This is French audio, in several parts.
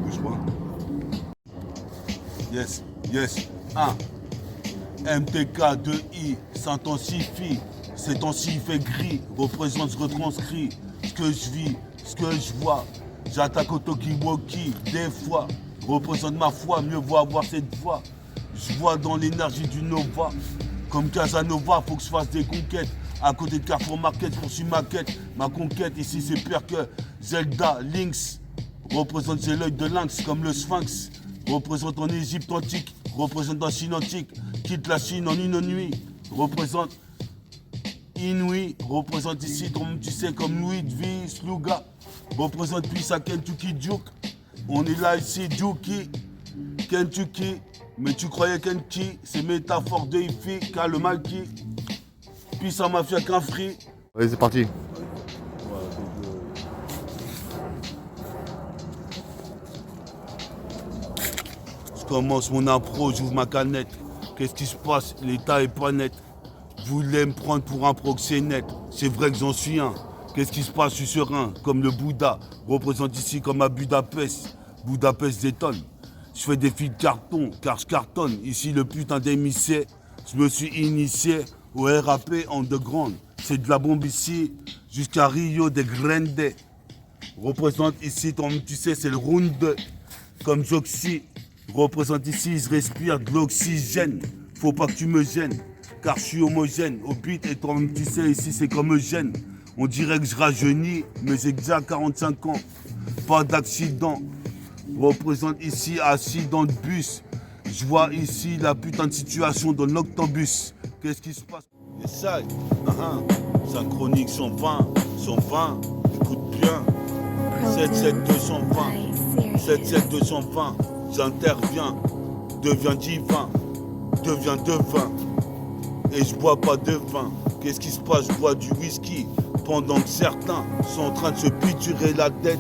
bouge pas. Yes, yes, 1. MTK 2I s'intensifie. Ces temps-ci il fait gris. Représente, je retranscris ce que je vis, ce que je vois. J'attaque au talkie-walkie, des fois. Représente ma foi, mieux vaut avoir cette voix. Je vois dans l'énergie du Nova. Comme Casanova, faut que je fasse des conquêtes. À côté de Carrefour Market, poursuis ma quête. Ma conquête ici c'est pire que Zelda, Lynx. Représente j'ai l'œil de lynx comme le Sphinx. Représente en Égypte antique. Représente en Chine antique. Quitte la Chine en une nuit. Représente Inouï. Représente ici, comme tu sais, comme Louis de Vie, Sluga. Représente puis à Kentucky Duke. On est là ici, Duki. Kentucky. Mais tu croyais Kentucky, c'est métaphore de Ifi, car le mal qui. Puis ça m'a fait qu'un free. Allez, c'est parti. Je commence mon impro, j'ouvre ma canette. Qu'est-ce qui se passe? L'état est pas net. Vous voulez me prendre pour un proxénète. C'est vrai que j'en suis un. Qu'est-ce qui se passe? Je suis serein, comme le Bouddha. Représente ici comme à Budapest. Budapest détonne. Je fais des fils de carton, car je cartonne. Ici, le putain d'émissaire. Je me suis initié au RAP underground. C'est de la bombe ici, jusqu'à Rio de Grande. Représente ici, comme tu sais, c'est le round. Comme Joxy. Représente ici, je respire de l'oxygène. Faut pas que tu me gênes, car je suis homogène. Au beat, et comme tu sais, ici, c'est comme Eugène. On dirait que je rajeunis, mais j'ai déjà 45 ans. Pas d'accident. Représente ici, assis dans le bus. Je vois ici la putain de situation dans l'octobus. Qu'est-ce qui se passe? Et ça, synchronique 120, 120, écoute bien. 77220, 77220, j'interviens, deviens divin, deviens devin. Et je bois pas de vin. Qu'est-ce qui se passe? Je bois du whisky. Pendant que certains sont en train de se piturer la tête,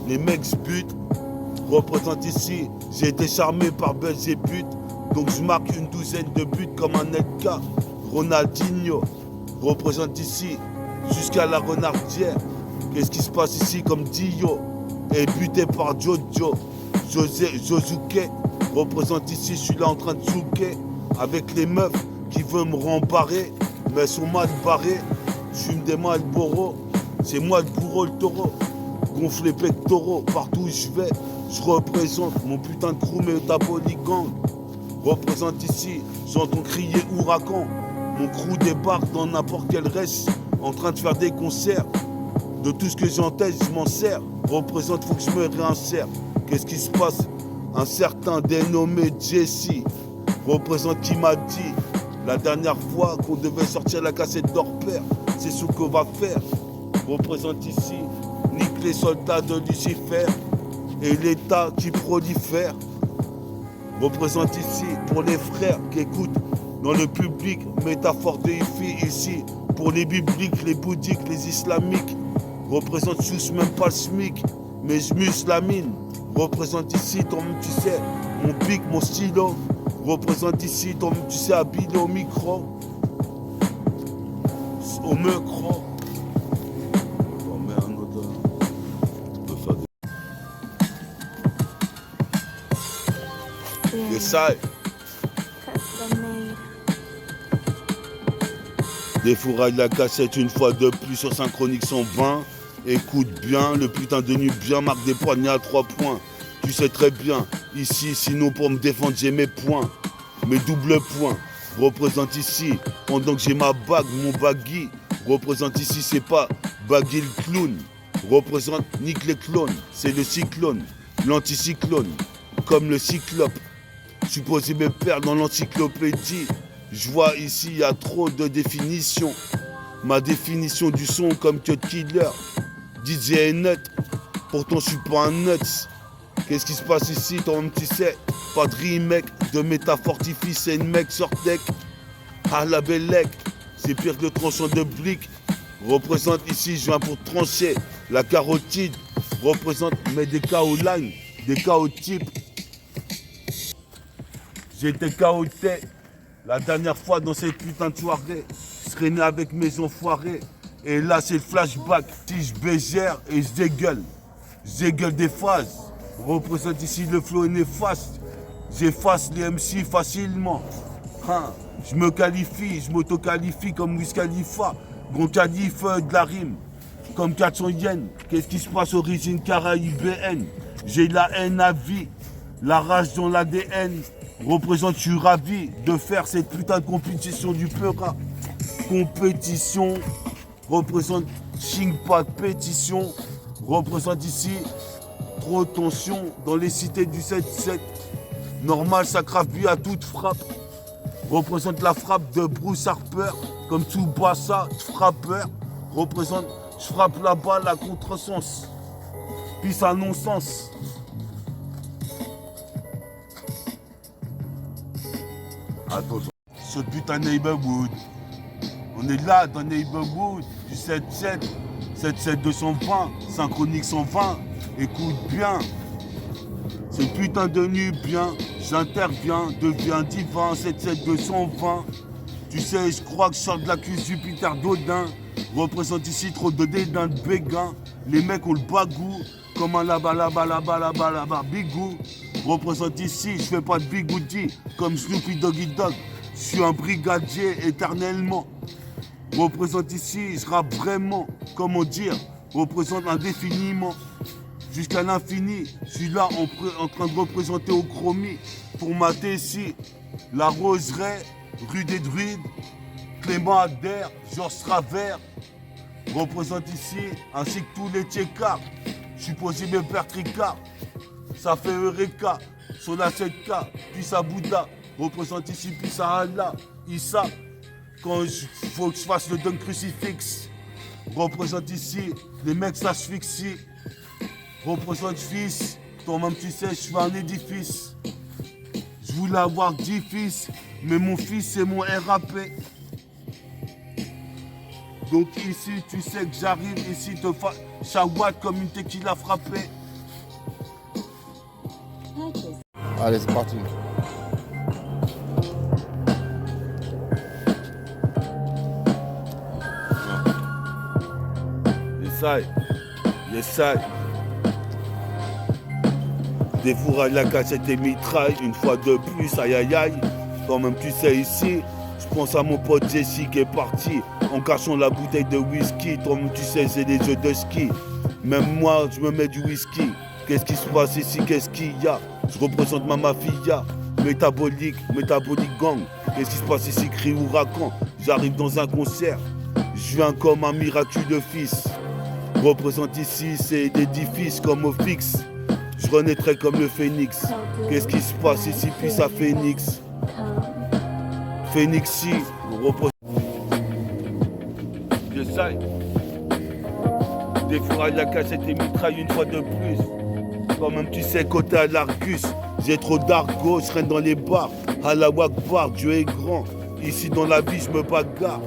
les mecs se butent. Représente ici, j'ai été charmé par Belzébuth. Donc je marque une douzaine de buts comme un Edka. Ronaldinho représente ici jusqu'à la Renardière. Qu'est-ce qui se passe ici comme Dio est buté par Jojo. Josuke représente ici, je suis là en train de zouker avec les meufs qui veulent me rembarrer, mais elles sont mal barrées. Je fume des Marlboro, c'est moi le bourreau, le taureau. Gonfle les pectoraux, partout où je vais, je représente mon putain de crew métabolique gang. Représente ici, j'entends crier ouragan. Mon crew débarque dans n'importe quel reste, en train de faire des concerts. De tout ce que j'ai en tête, je m'en sers. Représente, faut que je me réinsère. Qu'est-ce qui se passe? Un certain dénommé Jesse représente qui m'a dit la dernière fois qu'on devait sortir la cassette d'Orpère. C'est ce qu'on va faire. Représente ici, nique les soldats de Lucifer et l'État qui prolifère. Représente ici pour les frères qui écoutent dans le public, métaphore de Ifi ici. Pour les bibliques, les bouddhiques, les islamiques. Représente tous même pas le SMIC, mais je muse la mine. Représente ici, toi tu sais, mon pic, mon stylo. Représente ici, toi tu sais, habillé au micro. Au micro. Oh merde, on peut faire des salles. Défouraille la cassette une fois de plus sur Synchronique 120. Écoute bien, le putain de nu bien marque des poignets à 3 points. Tu sais très bien, ici, sinon pour me défendre j'ai mes points. Mes doubles points. Représente ici, pendant que j'ai ma bague, mon baggy. Représente ici, c'est pas baggy le clown. Représente nique les clones, c'est le cyclone, l'anticyclone, comme le cyclope. Supposé me perdre dans l'encyclopédie. Je vois ici, il y a trop de définitions. Ma définition du son comme Cut Killer, DJ est nut, pourtant je suis pas un nuts. Qu'est-ce qui se passe ici, toi-même tu sais? Pas de remake, de métafortifie, c'est une mec sortec. À la bellec, c'est pire que le tranchant de blic. Représente ici, je viens pour trancher. La carotide représente, mais des KO line, des KO type. J'ai été KOté la dernière fois dans cette putain de soirée. Je serais né avec mes enfoirés. Et là, c'est le flashback. Si je bégère et je dégueule des phases. Représente ici le flow est néfaste. J'efface les MC facilement. Hein, je me qualifie, je m'auto-qualifie comme Wiz Khalifa. Grand calife de la rime. Comme 400 yens. Qu'est-ce qui se passe origine caraïbéenne? J'ai la haine à vie. La rage dans l'ADN. Représente, je suis ravi de faire cette putain de compétition du Peura. Compétition. Représente, ching pas de pétition. Représente ici. Trop de tension dans les cités du 7-7. Normal, ça crapule à toute frappe. Représente la frappe de Bruce Harper. Comme Tsubasa, frappeur. Représente, je frappe la balle à contresens. Puis ça non-sens. Attends, ce putain de neighborhood. On est là dans neighborhood du 7-7. 7-7 220, synchronique 120. Écoute bien, ce putain de Nubien, j'interviens, deviens divin, 7-7 220. Tu sais, je crois que je sors de la cuisse Jupiter d'Odin. Représente ici trop de dédain de béguin. Les mecs ont le bagou, comme un là-bas, bigou. Représente ici, je fais pas de bigoudi, comme Snoopy Doggy Dog. Je suis un brigadier éternellement. Représente ici, je rappe vraiment, comment dire, représente indéfiniment. Jusqu'à l'infini, je suis là en train de représenter au chromie. Pour mater ici, la roseraie, rue des Druides, Clément Adair, Georges Travers. Représente ici, ainsi que tous les tchécards. Je suis posé mes pères tricards. Ça fait Eureka, sur la 7K, puis à Bouddha. Représente ici, puis à Allah, Issa. Quand il faut que je fasse le dunk crucifix. Représente ici, les mecs s'asphyxient. Représente fils, toi-même tu sais, je suis un édifice. Je voulais avoir 10 fils, mais mon fils c'est mon RAP. Donc ici, tu sais que j'arrive ici te chawat comme une tequila frappée. Allez, c'est parti. Essaye. Défouraille la cassette et mitraille, une fois de plus, aïe aïe aïe. Toi-même tu sais ici, je pense à mon pote Jessie qui est parti en cachant la bouteille de whisky. Toi-même tu sais, c'est des jeux de ski. Même moi, je me mets du whisky. Qu'est-ce qui se passe ici, qu'est-ce qu'il y a? Je représente ma mafia, métabolique gang. Qu'est-ce qui se passe ici, cri ouragan? J'arrive dans un concert, je viens comme un miraculeux fils. Représente ici, c'est l'édifice comme au fixe. Je renaîtrai comme le phénix. Qu'est-ce qui se passe ici, puis ça phénix? Phénix si, représente. J'essaye. Défouraille la cassette et mitraille une fois de plus. Quand même tu sais, côté à l'Argus, j'ai trop d'argot, je traîne dans les bars. Allah Akbar, Dieu est grand. Ici dans la vie, je me bagarre.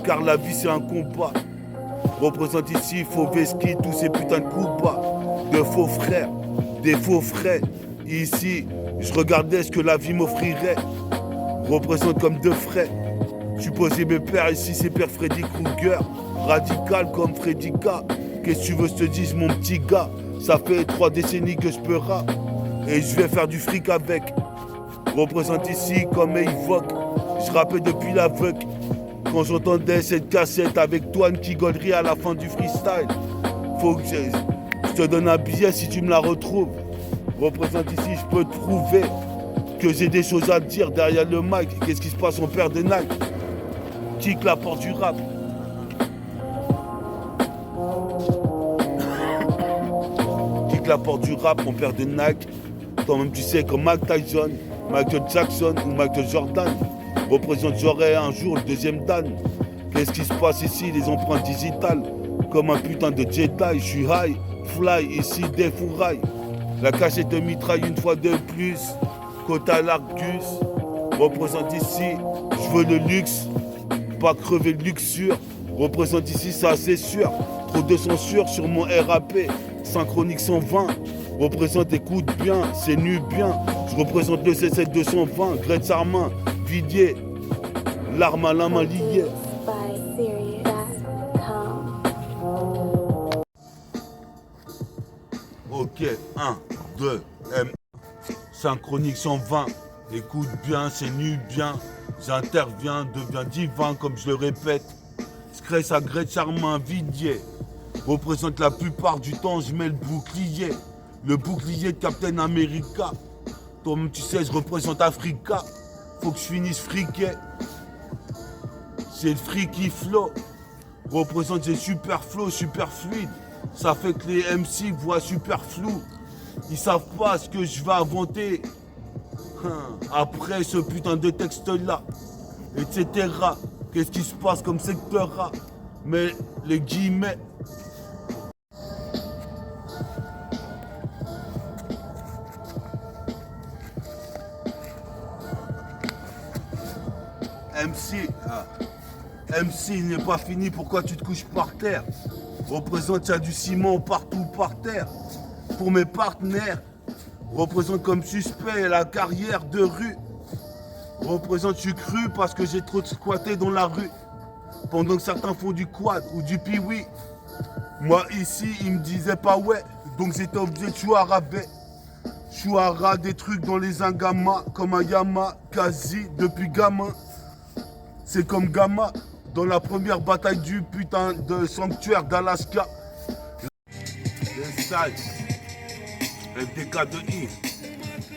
Car la vie c'est un combat. Représente ici, faux vesquis, tous ces putains de coups bas. De faux frères, des faux frais. Ici, je regardais ce que la vie m'offrirait. Représente comme deux frais. Je suis posé mes pères ici, c'est Père Freddy Krueger. Radical comme Freddy K. Qu'est-ce que tu veux que je te dise, mon petit gars? Ça fait 3 décennies que je peux rap. Et je vais faire du fric avec. Représente ici comme évoque. Je rappais depuis l'aveugle. Quand j'entendais cette cassette avec Toine qui gaulerie à la fin du freestyle. Faut que je te donne un billet si tu me la retrouves. Représente ici, je peux te prouver que j'ai des choses à te dire derrière le mic. Qu'est-ce qui se passe, on perd des Nike? Kick la porte du rap. Kick la porte du rap, on perd des Nike. Toi-même tu sais comme Mike Tyson, Michael Jackson ou Michael Jordan. Représente, j'aurai un jour le deuxième Dan. Qu'est-ce qui se passe ici, les empreintes digitales? Comme un putain de Jedi, je suis high, fly, ici défouraille. La cachette de mitraille une fois de plus. Côte à l'Argus, représente ici, je veux le luxe, pas crever de luxure. Représente ici, ça c'est sûr. Trop de censure sur mon RAP, synchronique 120. Représente, écoute bien, c'est nu bien. Je représente le C7 220, Gretz Armin, Vidier, l'arme à la main liée. Ok, 1. 2, M. Synchronique 120. Écoute bien, c'est nu bien. J'interviens, deviens divin, comme je le répète. Scress agrès charmant vidier. Représente la plupart du temps, je mets le bouclier. Le bouclier de Captain America. Toi-même, tu sais, je représente Africa. Faut que je finisse friqué. C'est le freaky flow. Représente ces super flow, super fluide. Ça fait que les MC voient super flou. Ils savent pas ce que je vais inventer. Après ce putain de texte-là, etc. Qu'est-ce qui se passe comme secteur-là? Mais les guillemets. MC, il n'est pas fini, pourquoi tu te couches par terre? Représente, il y a du ciment partout par terre. Pour mes partenaires, représente comme suspect la carrière de rue. Représente, je suis cru parce que j'ai trop squatté dans la rue. Pendant que certains font du quad ou du piwi. Moi ici, ils me disaient pas ouais, donc j'étais obligé de chouaraber. Chouara des trucs dans les ingamas, comme un yama, quasi depuis gamin. C'est comme Gamma dans la première bataille du putain de sanctuaire d'Alaska. Les salles, FDK2I.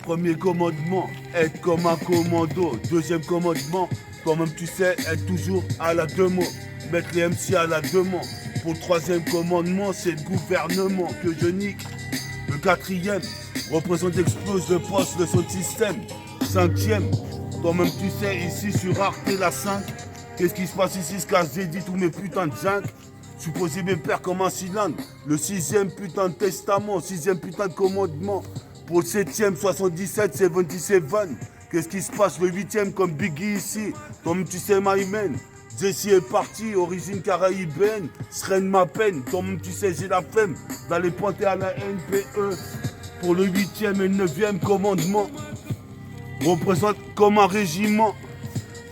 Premier commandement, être comme un commando. Deuxième commandement, quand même tu sais, être toujours à la demo. Mettre les MC à la demande. Pour le troisième commandement, c'est le gouvernement que je nique. Le quatrième, représente l'explose de poste de son système. Cinquième, toi-même tu sais, ici sur Arte la 5. Qu'est-ce qui se passe ici, ce que j'ai dit, tous mes putains de zinc. Supposé mes pères comme un cylindre. Le sixième putain de testament, sixième putain de commandement. Pour le septième, 77, 77. Qu'est-ce qui se passe le huitième comme Biggie ici? Toi-même tu sais, my man. Jesse est parti, origine caraïbéenne. Sereine ma peine, toi-même tu sais, j'ai la flemme d'aller pointer à la NPE. Pour le huitième et le neuvième commandement. Représente comme un régiment.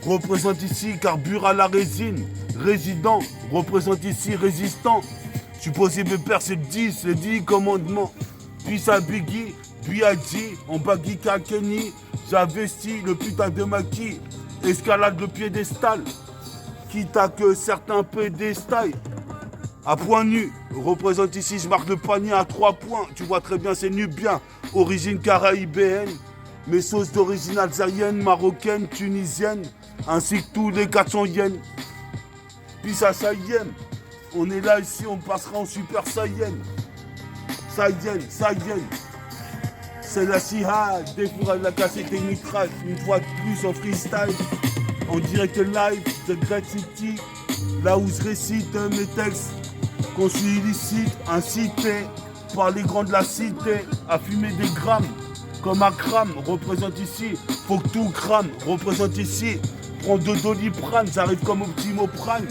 Représente ici carbure à la résine. Résident, représente ici résistant. Supposé mes pères, c'est 10, les 10 commandements. Puis ça Biggie, puis a dit, en baggy Kenny, j'investis le putain de maquis. Escalade le piédestal. Quitte à que certains pédestals. À point nu, représente ici, je marque le panier à 3 points. Tu vois très bien, c'est nubien. Origine caraïbéenne. Mes sauces d'origine algérienne, marocaine, tunisienne, ainsi que tous les 400 yens. Puis ça Saiyan. On est là ici, on passera en super Saiyan. Saiyan. C'est la Siha, des fours à la cassette et mitraille. Une fois de plus en freestyle. En direct live de Great City. Là où je récite mes textes. Qu'on suis illicite, incité par les grands de la cité à fumer des grammes. Comme un crame, représente ici, faut que tout crame, représente ici, prends 2 Doliprane, j'arrive comme Optimo Prime,